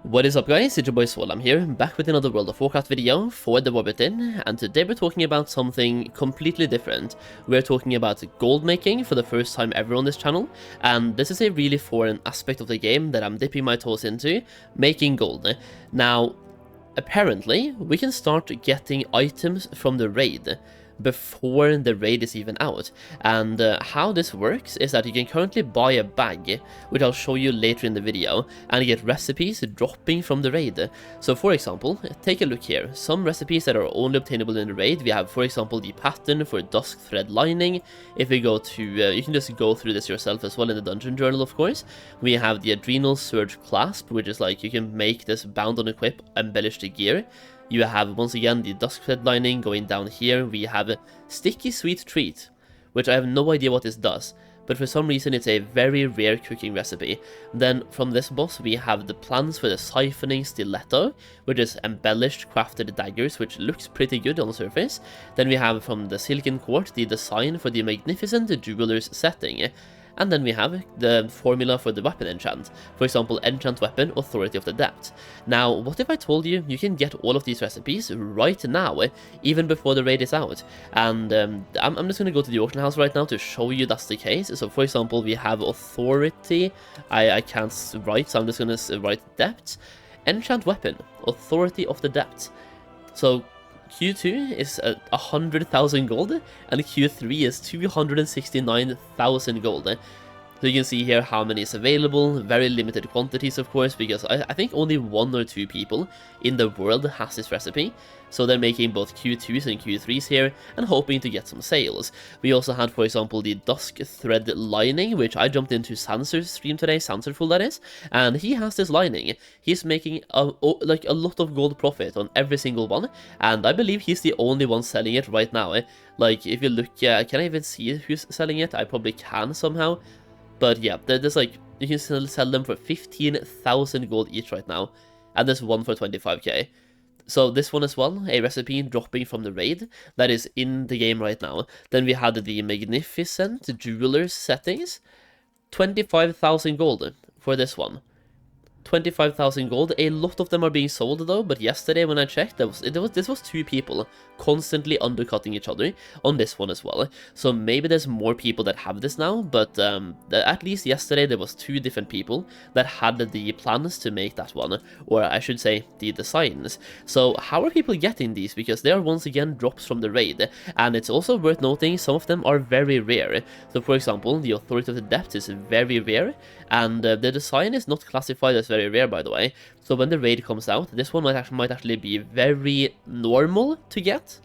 What is up guys, it's your boy Solheim here, back with another World of Warcraft video for the War Within, and today we're talking about something completely different. We're talking about gold making for the first time ever on this channel, and this is a really foreign aspect of the game that I'm dipping my toes into, making gold. Now, apparently, we can start getting items from the raid before the raid is even out, and how this works is that you can currently buy a bag, which I'll show you later in the video, and get recipes dropping from the raid. So for example, take a look here, some recipes that are only obtainable in the raid. We have, for example, the pattern for dusk thread lining. If we go to, you can just go through this yourself as well in the dungeon journal, of course. We have the adrenal surge clasp, which is like you can make this bound on equip embellished gear. You have, once again, the dusk thread lining going down here. We have a sticky sweet treat, which I have no idea what this does, but for some reason it's a very rare cooking recipe. Then from this boss we have the plans for the siphoning stiletto, which is embellished crafted daggers, which looks pretty good on the surface. Then we have from the silken court the design for the magnificent jeweler's setting. And then we have the formula for the weapon enchant. For example, enchant weapon, authority of the depth. Now, what if I told you you can get all of these recipes right now, even before the raid is out? And I'm just going to go to the auction house right now to show you that's the case. So for example, we have authority. I can't write, so I'm just going to write depth. Enchant weapon, authority of the depth. So Q2 is 100,000 gold, and Q3 is 269,000 gold. So you can see here how many is available, very limited quantities of course, because I think only 1 or 2 people in the world has this recipe. So they're making both Q2s and Q3s here, and hoping to get some sales. We also had, for example, the dusk thread lining, which I jumped into Sansor's stream today, Sansorful that is, and he has this lining. He's making a lot of gold profit on every single one, and I believe he's the only one selling it right now. Like, if you look, can I even see who's selling it? I probably can somehow. But yeah, there's like, you can sell them for 15,000 gold each right now, and there's one for 25k. So this one as well, a recipe dropping from the raid that is in the game right now. Then we had the magnificent jeweler's settings, 25,000 gold for this one. 25,000 gold. A lot of them are being sold though, but yesterday when I checked, this was 2 people constantly undercutting each other on this one as well. So maybe there's more people that have this now, but at least yesterday there was 2 different people that had the plans to make that one, or I should say the designs. So how are people getting these? Because they are once again drops from the raid, and it's also worth noting some of them are very rare. So for example, the authority of the depth is very rare, and the design is not classified as very rare, by the way. So when the raid comes out, this one might actually be very normal to get.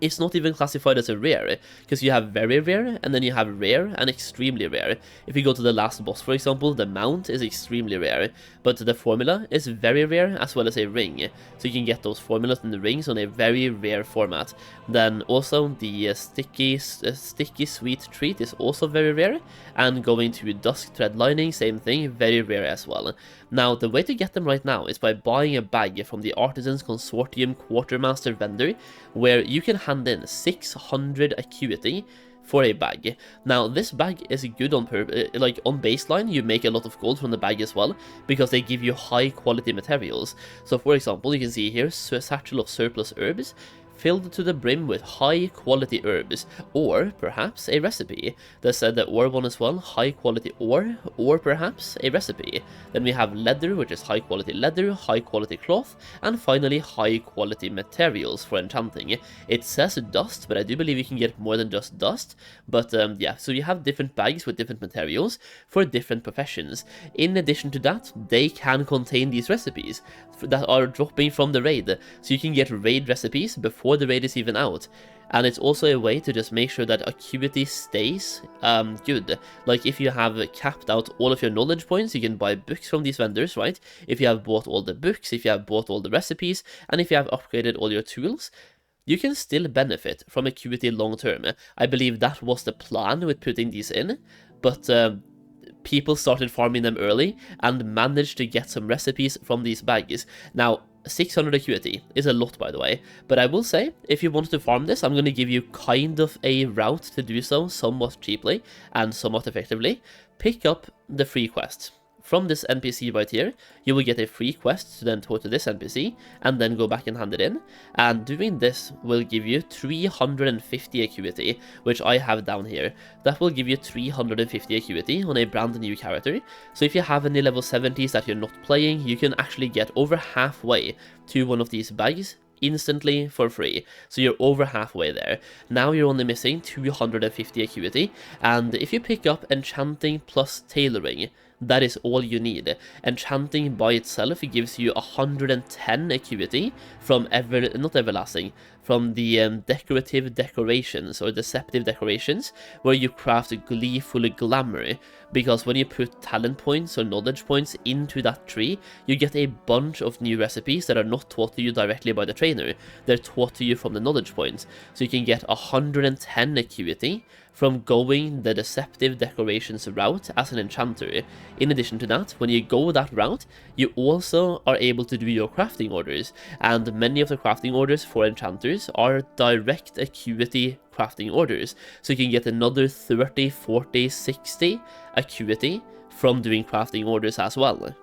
It's not even classified as a rare, because you have very rare, and then you have rare, and extremely rare. If you go to the last boss, for example, the mount is extremely rare, but the formula is very rare, as well as a ring. So you can get those formulas and the rings on a very rare format. Then also the sticky sweet treat is also very rare, and going to dusk thread lining, same thing, very rare as well. Now, the way to get them right now is by buying a bag from the Artisans Consortium Quartermaster vendor, where you can hand in 600 acuity for a bag. Now, this bag is good on on baseline. You make a lot of gold from the bag as well, because they give you high quality materials. So for example, you can see here, satchel of surplus herbs, filled to the brim with high quality herbs, or perhaps a recipe. They said the ore one as well, high quality ore, or perhaps a recipe. Then we have leather, which is high quality leather, high quality cloth, and finally high quality materials for enchanting. It says dust, but I do believe you can get more than just dust. But yeah, so you have different bags with different materials for different professions. In addition to that, they can contain these recipes that are dropping from the raid, so you can get raid recipes before the raid is even out. And it's also a way to just make sure that acuity stays good. Like, if you have capped out all of your knowledge points, you can buy books from these vendors, right? If you have bought all the books, if you have bought all the recipes, and if you have upgraded all your tools, you can still benefit from acuity long term. I believe that was the plan with putting these in, but people started farming them early and managed to get some recipes from these bags. Now, 600 acuity is a lot, by the way, but I will say, if you want to farm this, I'm going to give you kind of a route to do so, somewhat cheaply and somewhat effectively. Pick up the free quest. from this NPC right here, you will get a free quest to then talk to this NPC, and then go back and hand it in. And doing this will give you 350 acuity, which I have down here. That will give you 350 acuity on a brand new character. So if you have any level 70s that you're not playing, you can actually get over halfway to one of these bags instantly for free. So you're over halfway there. Now you're only missing 250 acuity, and if you pick up enchanting plus tailoring, that is all you need. Enchanting by itself gives you 110 acuity from not everlasting, from the decorative decorations or deceptive decorations, where you craft gleeful glamour, because when you put talent points or knowledge points into that tree, you get a bunch of new recipes that are not taught to you directly by the trainer. They're taught to you from the knowledge points. So you can get 110 acuity from going the deceptive decorations route as an enchanter. In addition to that, when you go that route, you also are able to do your crafting orders, and many of the crafting orders for enchanters are direct acuity crafting orders, so you can get another 30, 40, 60 acuity from doing crafting orders as well.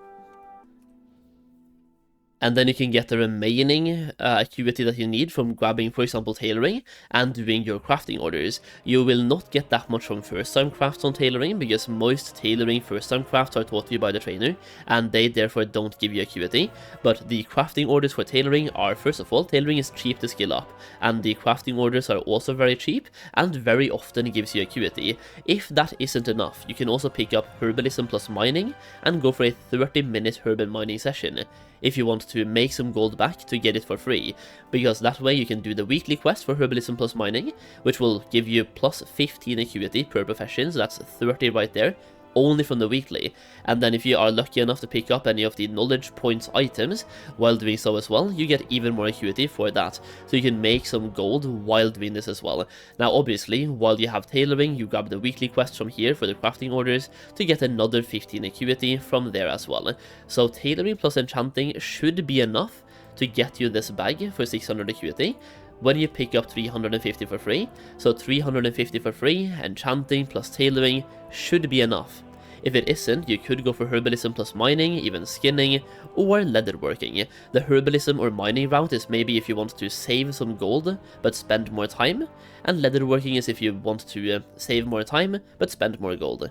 And then you can get the remaining acuity that you need from grabbing, for example, tailoring and doing your crafting orders. You will not get that much from first time crafts on tailoring, because most tailoring first time crafts are taught to you by the trainer, and they therefore don't give you acuity. But the crafting orders for tailoring are, first of all, tailoring is cheap to skill up, and the crafting orders are also very cheap and very often gives you acuity. If that isn't enough, you can also pick up herbalism plus mining and go for a 30-minute herbal mining session if you want to make some gold back to get it for free, because that way you can do the weekly quest for herbalism plus mining, which will give you plus 15 acuity per profession, so that's 30 right there, only from the weekly. And then if you are lucky enough to pick up any of the knowledge points items while doing so as well, you get even more acuity for that, so you can make some gold while doing this as well. Now obviously, while you have tailoring, you grab the weekly quest from here for the crafting orders to get another 15 acuity from there as well. So tailoring plus enchanting should be enough to get you this bag for 600 acuity when you pick up 350 for free. So 350 for free, enchanting plus tailoring should be enough. If it isn't, you could go for herbalism plus mining, even skinning, or leatherworking. The herbalism or mining route is maybe if you want to save some gold but spend more time, and leatherworking is if you want to save more time but spend more gold.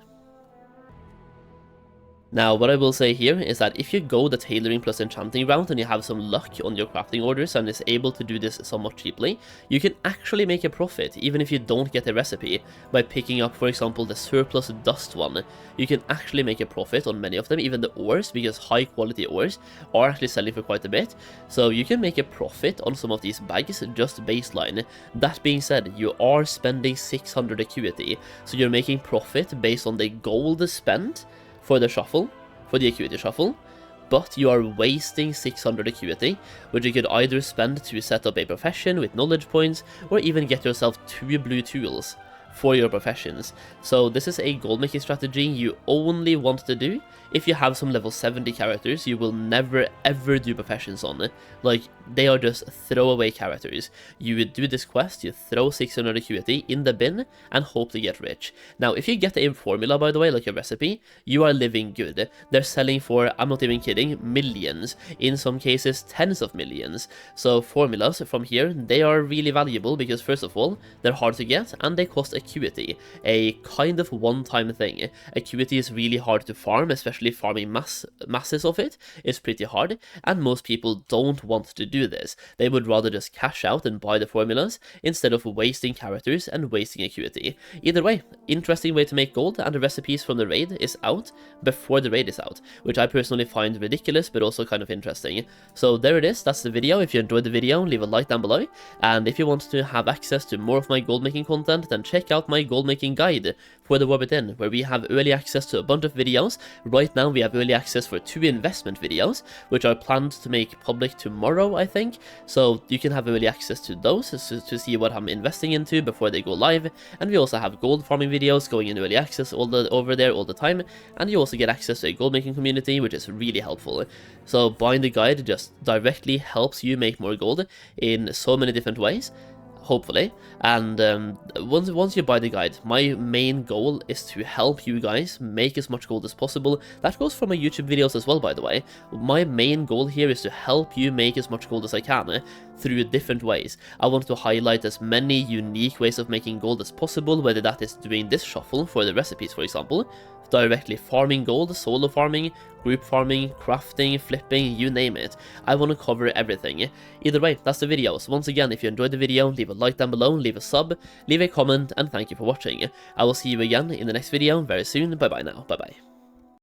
Now, what I will say here is that if you go the tailoring plus enchanting route and you have some luck on your crafting orders and is able to do this somewhat cheaply, you can actually make a profit even if you don't get a recipe by picking up, for example, the surplus dust one. You can actually make a profit on many of them, even the ores, because high quality ores are actually selling for quite a bit. So you can make a profit on some of these bags just baseline. That being said, you are spending 600 acuity, so you're making profit based on the gold spent for the shuffle, for the acuity shuffle, but you are wasting 600 acuity, which you could either spend to set up a profession with knowledge points, or even get yourself 2 blue tools for your professions. So this is a gold making strategy you only want to do if you have some level 70 characters you will never ever do professions on. Like, they are just throwaway characters. You would do this quest, you throw 600 acuity in the bin and hope to get rich. Now if you get a formula, by the way, like a recipe, you are living good. They're selling for, I'm not even kidding, millions, in some cases tens of millions. So formulas from here, they are really valuable because first of all, they're hard to get and they cost acuity, a kind of one-time thing. Acuity is really hard to farm, especially farming masses of it is pretty hard, and most people don't want to do this. They would rather just cash out and buy the formulas instead of wasting characters and wasting acuity. Either way, interesting way to make gold, and the recipes from the raid is out before the raid is out, which I personally find ridiculous but also kind of interesting. So there it is, that's the video. If you enjoyed the video, leave a like down below, and if you want to have access to more of my gold making content, then check out my gold making guide for the War Within, where we have early access to a bunch of videos. Right now we have early access for 2 investment videos, which are planned to make public tomorrow, I think, so you can have early access to those to see what I'm investing into before they go live. And we also have gold farming videos going in early access over there all the time, and you also get access to a gold making community, which is really helpful. So buying the guide just directly helps you make more gold in so many different ways. hopefully. And once you buy the guide, my main goal is to help you guys make as much gold as possible. That goes for my YouTube videos as well, by the way. My main goal here is to help you make as much gold as I can through different ways. I want to highlight as many unique ways of making gold as possible, whether that is doing this shuffle for the recipes, for example, directly farming gold, solo farming, group farming, crafting, flipping, you name it. I want to cover everything. Either way, that's the video. So once again, if you enjoyed the video, leave a like down below, leave a sub, leave a comment, and thank you for watching. I will see you again in the next video very soon. Bye bye now. Bye bye.